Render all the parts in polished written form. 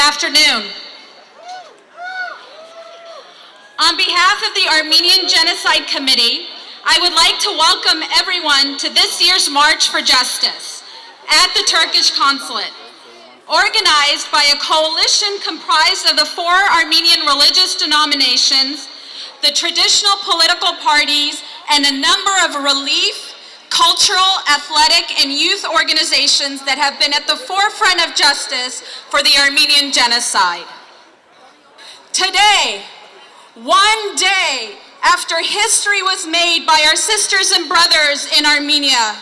afternoon. On behalf of the Armenian Genocide Committee, I would like to welcome everyone to this year's March for Justice at the Turkish Consulate, organized by a coalition comprised of the 4 Armenian religious denominations, the traditional political parties, and a number of relief, cultural, athletic, and youth organizations that have been at the forefront of justice for the Armenian genocide. Today, one day after history was made by our sisters and brothers in Armenia,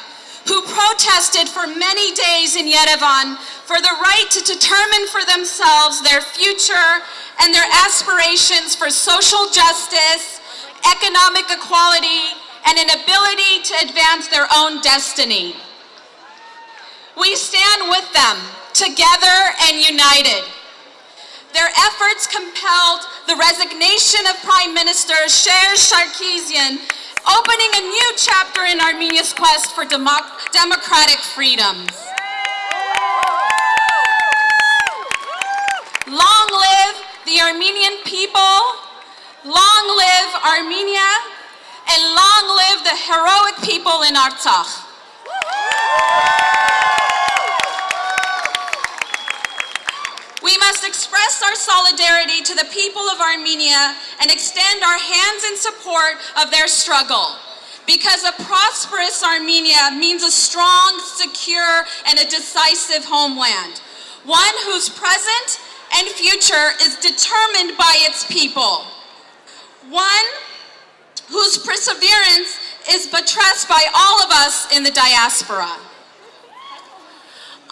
who protested for many days in Yerevan for the right to determine for themselves their future and their aspirations for social justice, economic equality, and an ability to advance their own destiny. We stand with them, together and united. Their efforts compelled the resignation of Prime Minister Sher Sarkisian, opening a new chapter in Armenia's quest for democratic freedoms. Long live the Armenian people, long live Armenia, and long live the heroic people in Artsakh. We must express our solidarity to the people of Armenia and extend our hands in support of their struggle, because a prosperous Armenia means a strong, secure, and a decisive homeland, one whose present and future is determined by its people, one whose perseverance is buttressed by all of us in the diaspora.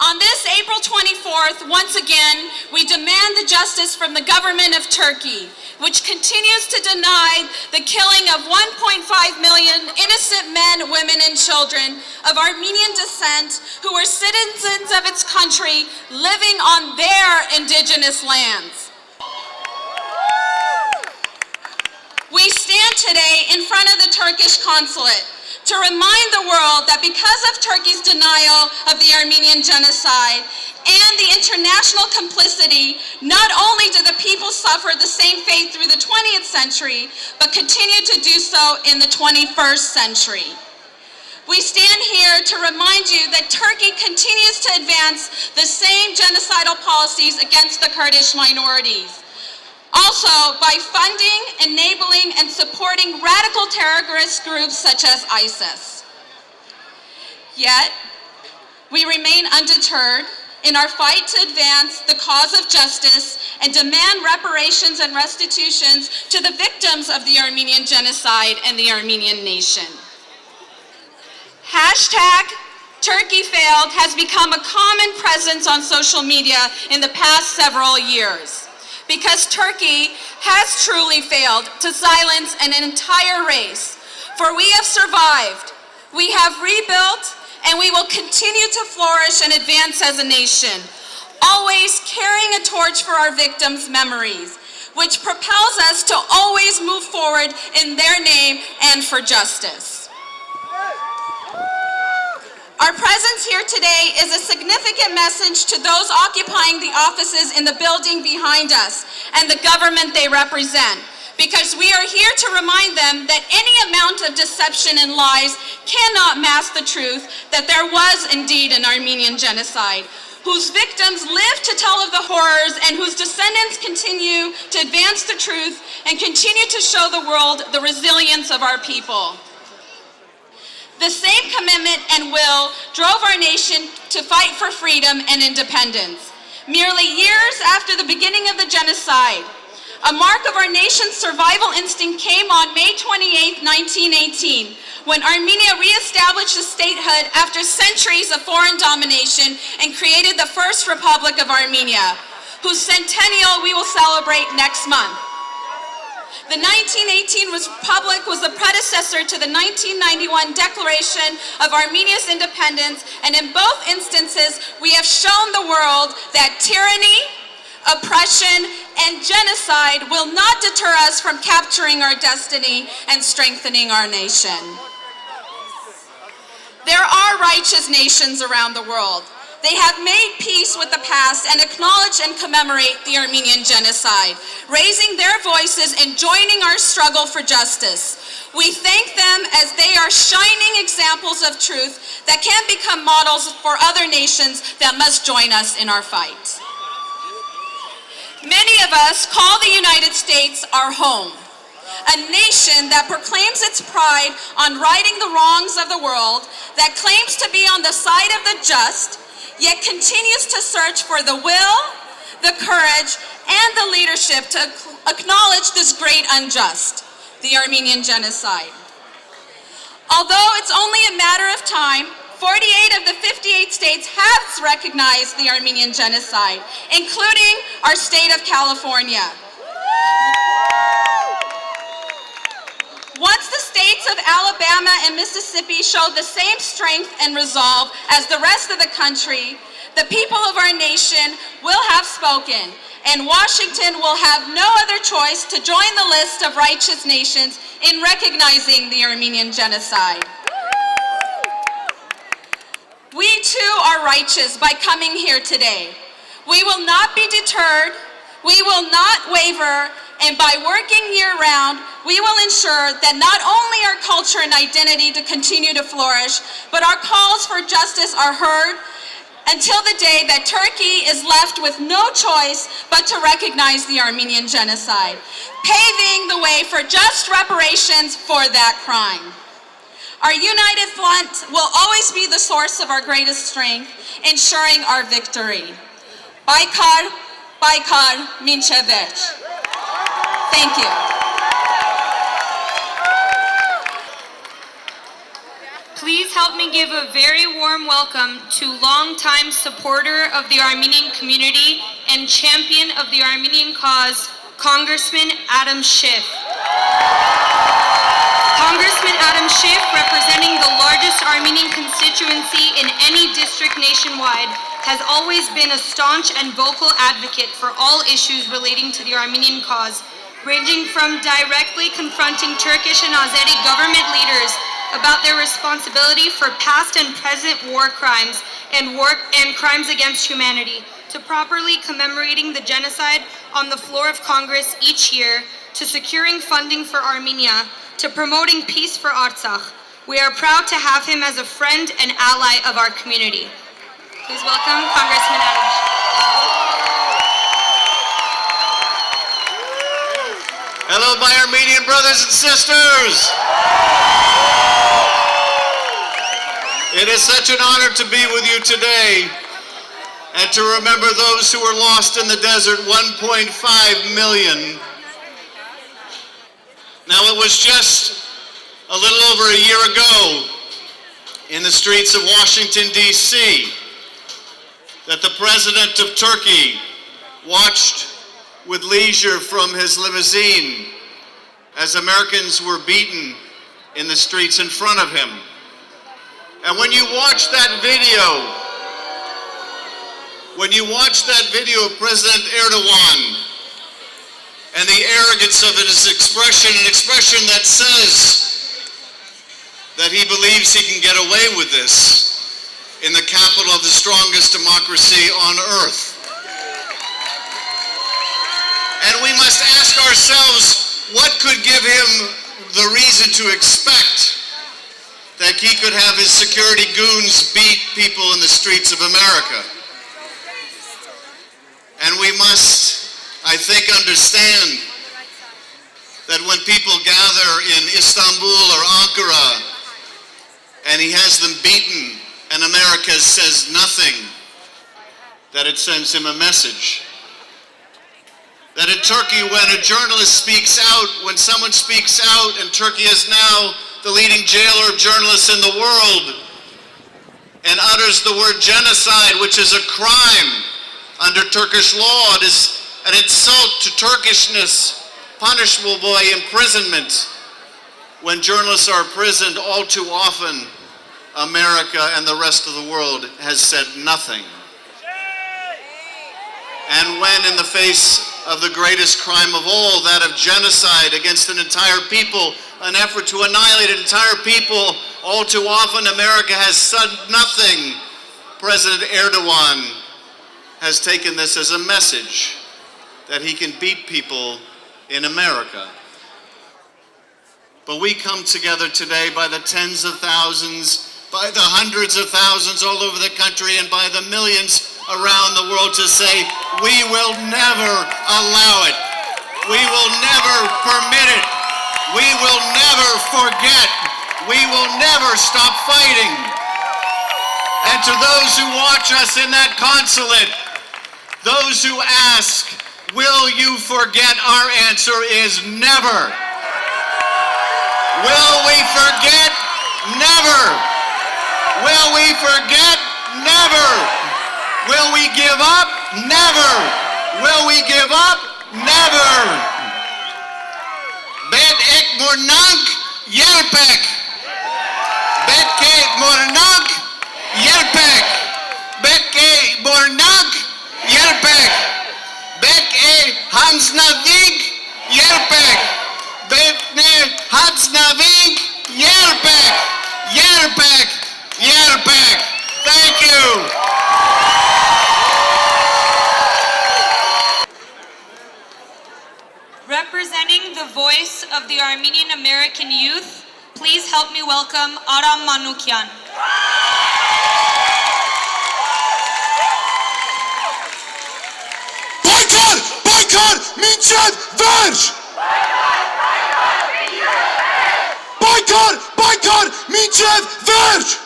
On this April 24th, once again, we demand the justice from the government of Turkey, which continues to deny the killing of 1.5 million innocent men, women, and children of Armenian descent who were citizens of its country living on their indigenous lands. We stand today in front of the Turkish consulate to remind the world that because of Turkey's denial of the Armenian genocide and the international complicity, not only do the people suffer the same fate through the 20th century, but continue to do so in the 21st century. We stand here to remind you that Turkey continues to advance the same genocidal policies against the Kurdish minorities. Also, by funding, enabling, and supporting radical terrorist groups such as ISIS. Yet, we remain undeterred in our fight to advance the cause of justice and demand reparations and restitutions to the victims of the Armenian genocide and the Armenian nation. Hashtag Turkey failed has become a common presence on social media in the past several years, because Turkey has truly failed to silence an entire race. For we have survived, we have rebuilt, and we will continue to flourish and advance as a nation, always carrying a torch for our victims' memories, which propels us to always move forward in their name and for justice. Our presence here today is a significant message to those occupying the offices in the building behind us and the government they represent, because we are here to remind them that any amount of deception and lies cannot mask the truth that there was indeed an Armenian genocide, whose victims live to tell of the horrors and whose descendants continue to advance the truth and continue to show the world the resilience of our people. The same commitment and will drove our nation to fight for freedom and independence. Merely years after the beginning of the genocide, a mark of our nation's survival instinct came on May 28, 1918, when Armenia reestablished its statehood after centuries of foreign domination and created the first Republic of Armenia, whose centennial we will celebrate next month. The 1918 Republic was the predecessor to the 1991 Declaration of Armenia's independence, and in both instances, we have shown the world that tyranny, oppression, and genocide will not deter us from capturing our destiny and strengthening our nation. There are righteous nations around the world, They have made peace with the past and acknowledge and commemorate the Armenian genocide, raising their voices and joining our struggle for justice. We thank them as they are shining examples of truth that can become models for other nations that must join us in our fight. Many of us call the United States our home, a nation that proclaims its pride on righting the wrongs of the world, that claims to be on the side of the just, yet continues to search for the will, the courage, and the leadership to acknowledge this great unjust, the Armenian genocide. Although it's only a matter of time, 48 of the 58 states have recognized the Armenian genocide, including our state of California. Once the states of Alabama and Mississippi show the same strength and resolve as the rest of the country, the people of our nation will have spoken, and Washington will have no other choice to join the list of righteous nations in recognizing the Armenian genocide. We too are righteous by coming here today. We will not be deterred, we will not waver, and by working year-round, we will ensure that not only our culture and identity to continue to flourish, but our calls for justice are heard until the day that Turkey is left with no choice but to recognize the Armenian genocide, paving the way for just reparations for that crime. Our united front will always be the source of our greatest strength, ensuring our victory. Baykar, Baykar, Minche Vech. Thank you. Please help me give a very warm welcome to longtime supporter of the Armenian community and champion of the Armenian cause, Congressman Adam Schiff. Congressman Adam Schiff, representing the largest Armenian constituency in any district nationwide, has always been a staunch and vocal advocate for all issues relating to the Armenian cause, ranging from directly confronting Turkish and Azeri government leaders about their responsibility for past and present war crimes and crimes against humanity, to properly commemorating the genocide on the floor of Congress each year, to securing funding for Armenia, to promoting peace for Artsakh. We are proud to have him as a friend and ally of our community. Please welcome Congressman Adam Schiff. Hello, my Armenian brothers and sisters. It is such an honor to be with you today and to remember those who were lost in the desert, 1.5 million. Now, it was just a little over a year ago in the streets of Washington, D.C., that the president of Turkey watched with leisure from his limousine as Americans were beaten in the streets in front of him. And when you watch that video of President Erdogan and the arrogance of his expression, an expression that says that he believes he can get away with this in the capital of the strongest democracy on earth. And we must ask ourselves, what could give him the reason to expect that he could have his security goons beat people in the streets of America? And we must, I think, understand that when people gather in Istanbul or Ankara and he has them beaten and America says nothing, that it sends him a message. That in Turkey, when a journalist speaks out, when someone speaks out, and Turkey is now the leading jailer of journalists in the world, and utters the word genocide, which is a crime under Turkish law, it is an insult to Turkishness, punishable by imprisonment. When journalists are imprisoned, all too often, America and the rest of the world has said nothing. And when in the face of the greatest crime of all, that of genocide against an entire people, an effort to annihilate an entire people, all too often America has said nothing President Erdogan has taken this as a message that he can beat people in America. But we come together today by the tens of thousands, by the hundreds of thousands all over the country, and by the millions around the world to say, we will never allow it. We will never permit it. We will never forget. We will never stop fighting. And to those who watch us in that consulate, those who ask, will you forget? Our answer is never. Will we forget? Never. Will we forget? Never. Will we give up? Never. Will we give up? Never. Bet ek mornank yerpek. Bet ke mornank yerpek. Bet ke mornank yerpek. Bet e hansnavig yerpek. Bet ne hansnavig yerpek. Yerpek. Yerpek. Thank you. Representing the voice of the Armenian American youth, please help me welcome Aram Manukyan. Boycott! Boycott! Minchad! Verge! Boycott! Boycott! Minchad! Verge!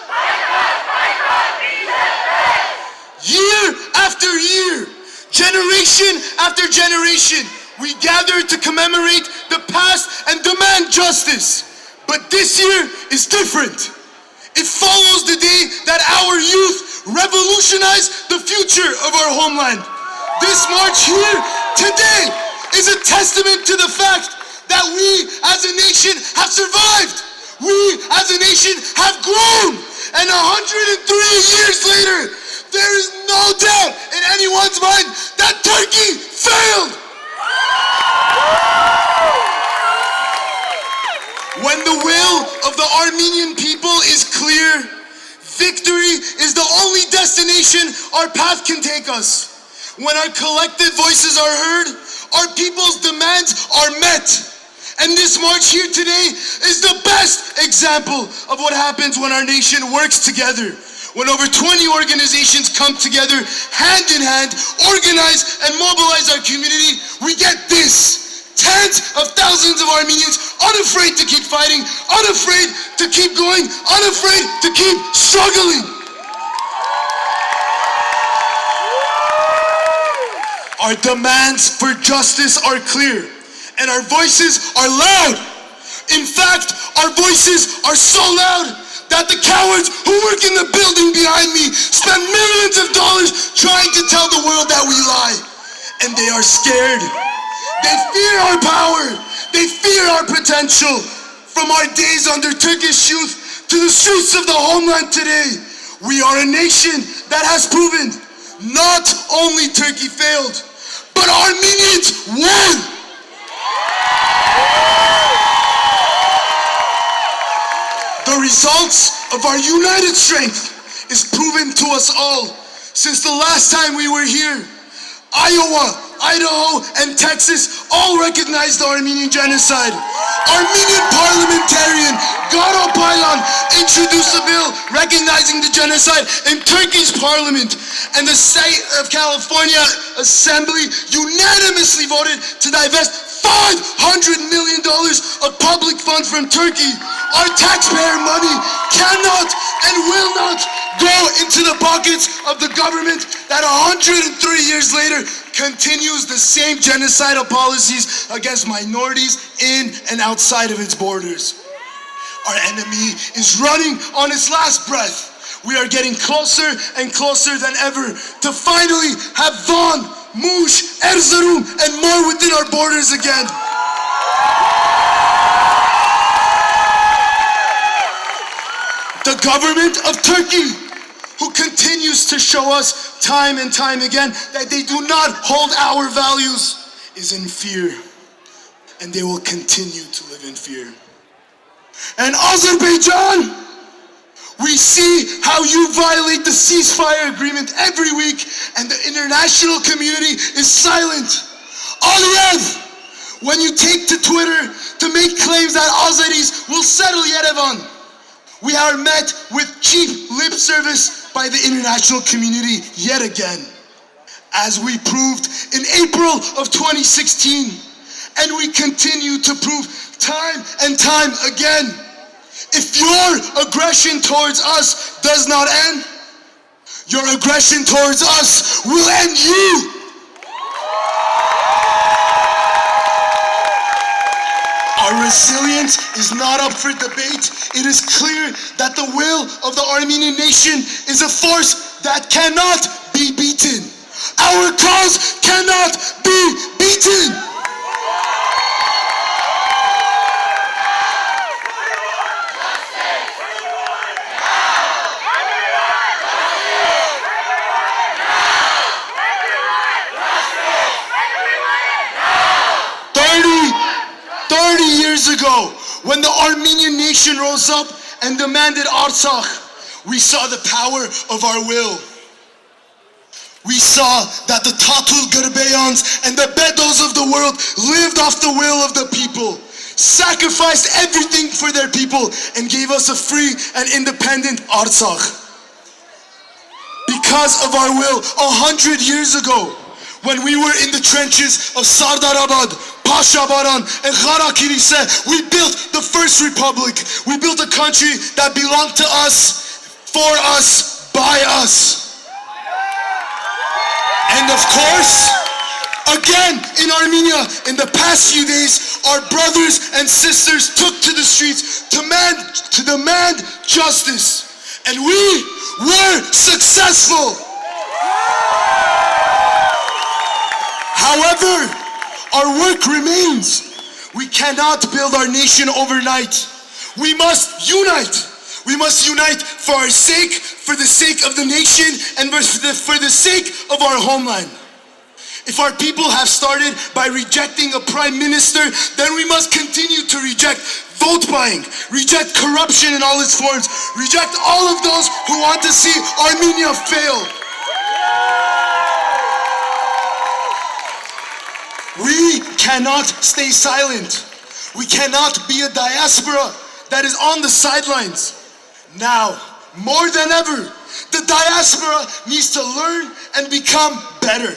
Year after year, generation after generation, we gather to commemorate the past and demand justice. But this year is different. It follows the day that our youth revolutionized the future of our homeland. This march here today is a testament to the fact that we as a nation have survived. We as a nation have grown. And 103 years later, there is no doubt in anyone's mind that Turkey failed. When the will of the Armenian people is clear, victory is the only destination our path can take us. When our collective voices are heard, our people's demands are met. And this march here today is the best example of what happens when our nation works together. When over 20 organizations come together, hand in hand, organize and mobilize our community, we get this. Tens of thousands of Armenians unafraid to keep fighting, unafraid to keep going, unafraid to keep struggling. Our demands for justice are clear, and our voices are loud. In fact, our voices are so loud that the cowards who work in the building behind me spend millions of dollars trying to tell the world that we lie. And they are scared. They fear our power. They fear our potential. From our days under Turkish youth to the streets of the homeland today, we are a nation that has proven not only Turkey failed, but Armenians won. The results of our united strength is proven to us all. Since the last time we were here, Iowa, Idaho, and Texas all recognized the Armenian genocide. Armenian parliamentarian Garo Paylan introduced a bill recognizing the genocide in Turkey's parliament, and the state of California Assembly unanimously voted to divest $500 million of public funds from Turkey. Our taxpayer money cannot and will not go into the pockets of the government that 103 years later continues the same genocidal policies against minorities in and outside of its borders. Our enemy is running on its last breath. We are getting closer and closer than ever to finally have Van, Mush, Erzurum, and more within our borders again. The government of Turkey, who continues to show us time and time again that they do not hold our values, is in fear. And they will continue to live in fear. And Azerbaijan, we see how you violate the ceasefire agreement every week and the international community is silent. Aliyev, when you take to Twitter to make claims that Azeris will settle Yerevan, we are met with cheap lip service by the international community yet again, as we proved in April of 2016, and we continue to prove time and time again. If your aggression towards us does not end, your aggression towards us will end you. Our resilience is not up for debate. It is clear that the will of the Armenian nation is a force that cannot be beaten. Our cause cannot be beaten. Ago, when the Armenian nation rose up and demanded Artsakh, we saw the power of our will. We saw that the Tatul Gerbeyans and the Bedos of the world lived off the will of the people, sacrificed everything for their people, and gave us a free and independent Artsakh. Because of our will, 100 years ago, when we were in the trenches of Sardarabad, Pashabaran, and Ghara Kilise, we built the first republic. We built a country that belonged to us, for us, by us. And of course, again in Armenia, in the past few days, our brothers and sisters took to the streets to demand justice. And we were successful. However, our work remains. We cannot build our nation overnight. We must unite. We must unite for our sake, for the sake of the nation, and for the sake of our homeland. If our people have started by rejecting a prime minister, then we must continue to reject vote buying, reject corruption in all its forms, reject all of those who want to see Armenia fail. We cannot stay silent. We cannot be a diaspora that is on the sidelines. Now, more than ever, the diaspora needs to learn and become better.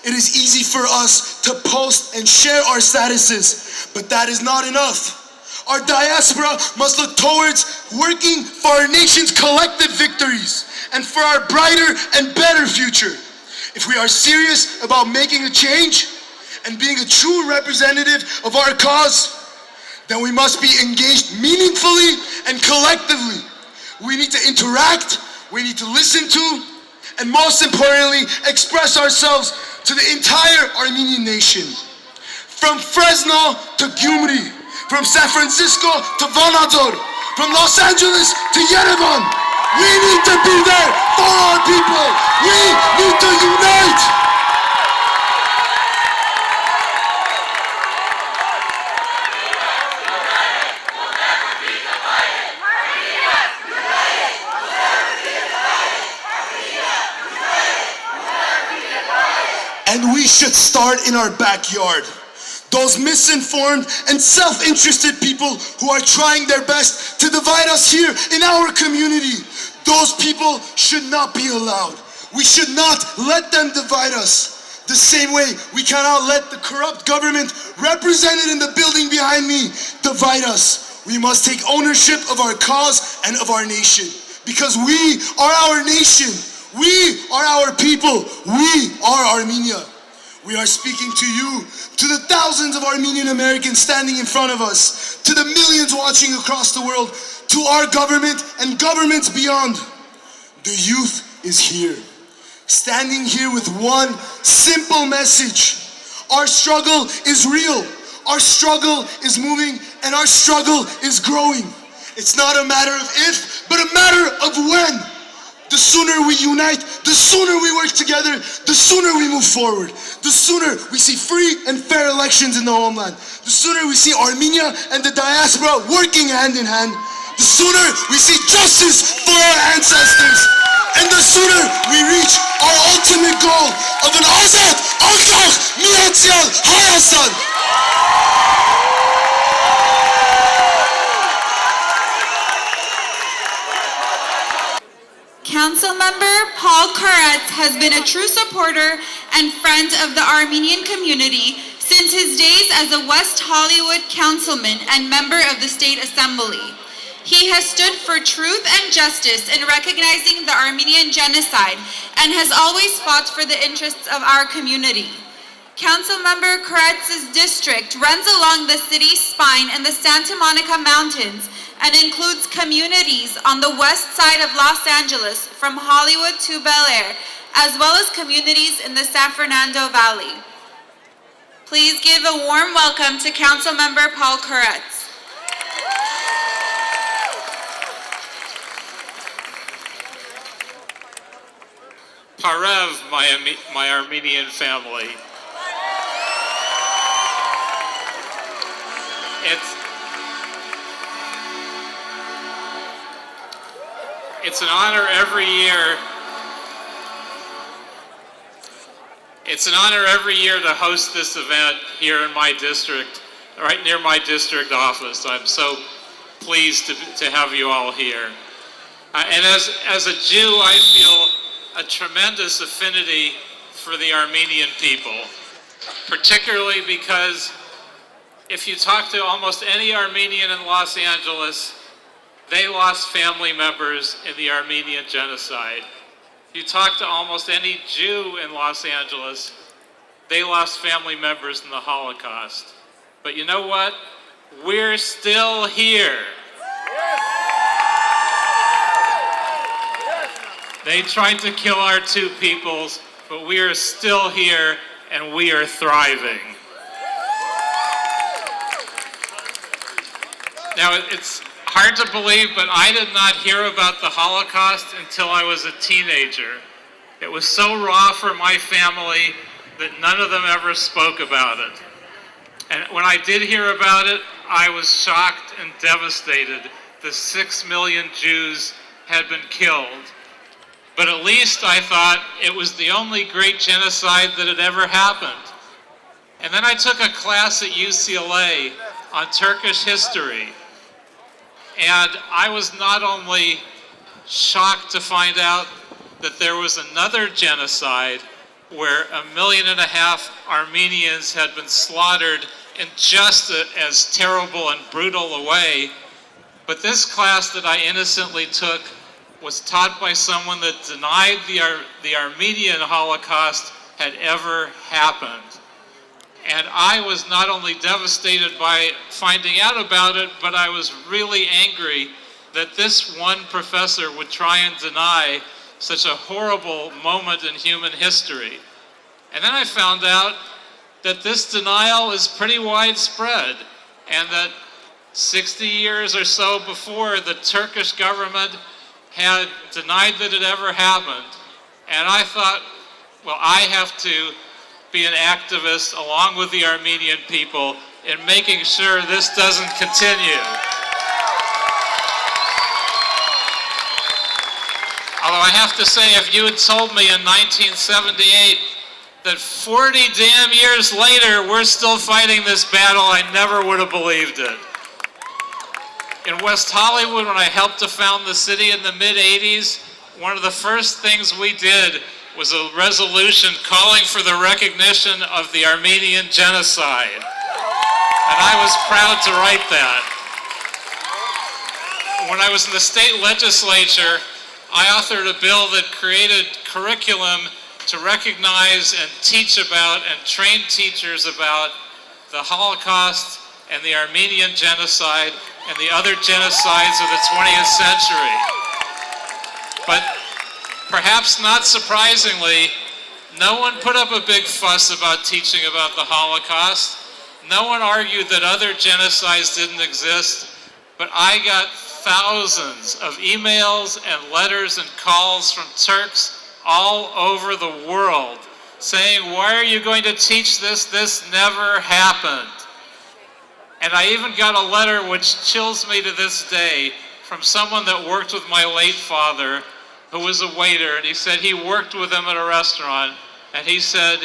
It is easy for us to post and share our statuses, but that is not enough. Our diaspora must look towards working for our nation's collective victories and for our brighter and better future. If we are serious about making a change and being a true representative of our cause, then we must be engaged meaningfully and collectively. We need to interact, we need to listen to, and most importantly, express ourselves to the entire Armenian nation. From Fresno to Gyumri, from San Francisco to Vanadzor, from Los Angeles to Yerevan, we need to be there for our people. We need to unite. And we should start in our backyard. Those misinformed and self-interested people who are trying their best to divide us here in our community, those people should not be allowed. We should not let them divide us. The same way we cannot let the corrupt government represented in the building behind me divide us. We must take ownership of our cause and of our nation, because we are our nation. We are our people. We are Armenia. We are speaking to you, to the thousands of Armenian Americans standing in front of us, to the millions watching across the world, to our government and governments beyond. The youth is here, standing here with one simple message. Our struggle is real. Our struggle is moving, and our struggle is growing. It's not a matter of if, but a matter of when. The sooner we unite, the sooner we work together, the sooner we move forward. The sooner we see free and fair elections in the homeland. The sooner we see Armenia and the diaspora working hand in hand. The the sooner we see justice for our ancestors, and the sooner we reach our ultimate goal of an Azad Ankach Miatsial Hayasan. Councilmember Paul Karetz has been a true supporter and friend of the Armenian community since his days as a West Hollywood councilman and member of the State Assembly. He has stood for truth and justice in recognizing the Armenian genocide and has always fought for the interests of our community. Councilmember Karetz's district runs along the city's spine in the Santa Monica Mountains and includes communities on the west side of Los Angeles from Hollywood to Bel Air, as well as communities in the San Fernando Valley. Please give a warm welcome to Councilmember Paul Karetz. Parev, my Armenian family. It's an honor every year. It's an honor every year to host this event here in my district, right near my district office. I'm so pleased to have you all here. And as a Jew, I feel a tremendous affinity for the Armenian people, particularly because if you talk to almost any Armenian in Los Angeles, they lost family members in the Armenian genocide. If you talk to almost any Jew in Los Angeles, they lost family members in the Holocaust. But you know what? We're still here. They tried to kill our two peoples, but we are still here and we are thriving. Now, it's hard to believe, but I did not hear about the Holocaust until I was a teenager. It was so raw for my family that none of them ever spoke about it. And when I did hear about it, I was shocked and devastated that 6 million Jews had been killed. But at least I thought it was the only great genocide that had ever happened. And then I took a class at UCLA on Turkish history. And I was not only shocked to find out that there was another genocide where 1.5 million Armenians had been slaughtered in just as terrible and brutal a way, but this class that I innocently took was taught by someone that denied the Armenian Holocaust had ever happened. And I was not only devastated by finding out about it, but I was really angry that this one professor would try and deny such a horrible moment in human history. And then I found out that this denial is pretty widespread, and that 60 years or so before, the Turkish government had denied that it ever happened. And I thought, well, I have to be an activist along with the Armenian people in making sure this doesn't continue. Although I have to say, if you had told me in 1978 that 40 damn years later we're still fighting this battle, I never would have believed it. In West Hollywood, when I helped to found the city in the mid-'80s, one of the first things we did was a resolution calling for the recognition of the Armenian genocide. And I was proud to write that. When I was in the state legislature, I authored a bill that created curriculum to recognize and teach about and train teachers about the Holocaust and the Armenian genocide and the other genocides of the 20th century. But perhaps not surprisingly, no one put up a big fuss about teaching about the Holocaust. No one argued that other genocides didn't exist, but I got thousands of emails and letters and calls from Turks all over the world saying, why are you going to teach this? This never happened. And I even got a letter which chills me to this day from someone that worked with my late father, who was a waiter, and he said he worked with him at a restaurant, and he said,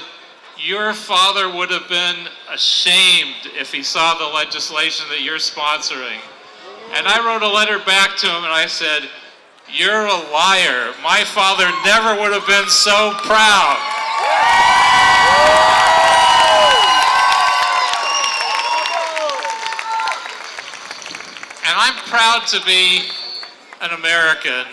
your father would have been ashamed if he saw the legislation that you're sponsoring. And I wrote a letter back to him and I said, you're a liar. My father never would have been so proud. And I'm proud to be an American,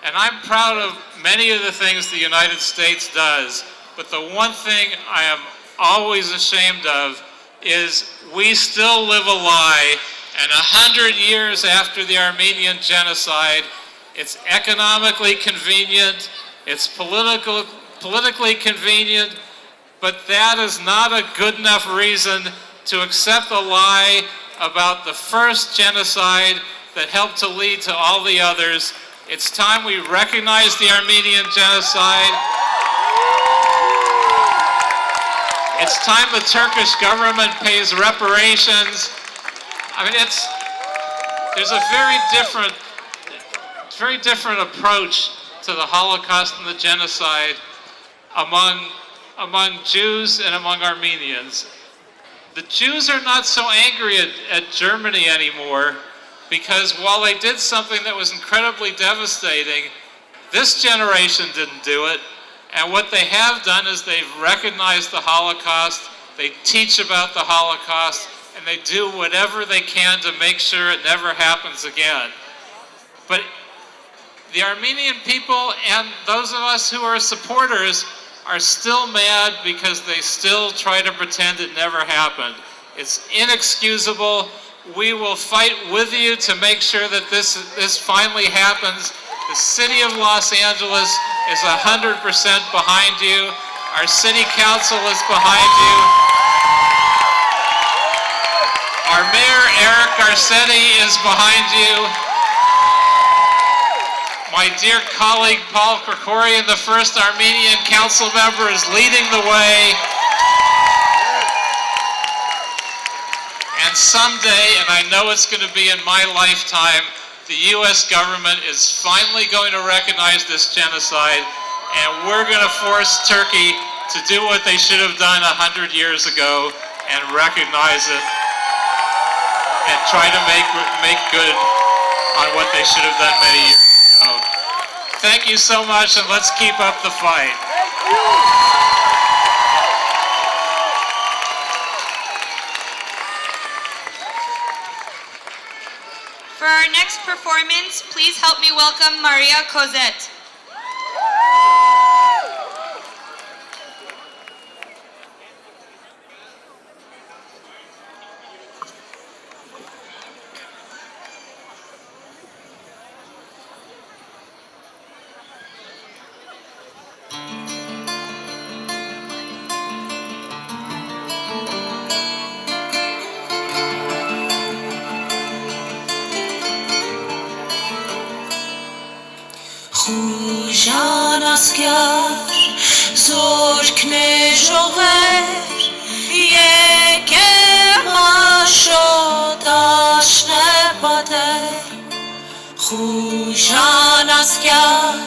and I'm proud of many of the things the United States does. But the one thing I am always ashamed of is we still live a lie, and 100 years after the Armenian genocide, it's economically convenient, it's politically convenient, but that is not a good enough reason to accept a lie about the first genocide that helped to lead to all the others. It's time we recognize the Armenian genocide. It's time the Turkish government pays reparations. I mean, there's a very different approach to the Holocaust and the genocide among Jews and among Armenians. The Jews are not so angry at Germany anymore because while they did something that was incredibly devastating, this generation didn't do it. And what they have done is they've recognized the Holocaust, they teach about the Holocaust, and they do whatever they can to make sure it never happens again. But the Armenian people and those of us who are supporters are still mad because they still try to pretend it never happened. It's inexcusable. We will fight with you to make sure that this finally happens. The city of Los Angeles is 100% behind you. Our city council is behind you. Our mayor, Eric Garcetti, is behind you. My dear colleague, Paul Krikorian, the first Armenian council member, is leading the way. And someday, and I know it's going to be in my lifetime, the U.S. government is finally going to recognize this genocide, and we're going to force Turkey to do what they should have done 100 years ago and recognize it and try to make good on what they should have done many years ago. Thank you so much, and let's keep up the fight. For our next performance, please help me welcome Maria Cosette. Խուժան ասկյար, զորքներ ժողեր, եկեմ աշոտ աշնե պատեր, խուժան ասկյար,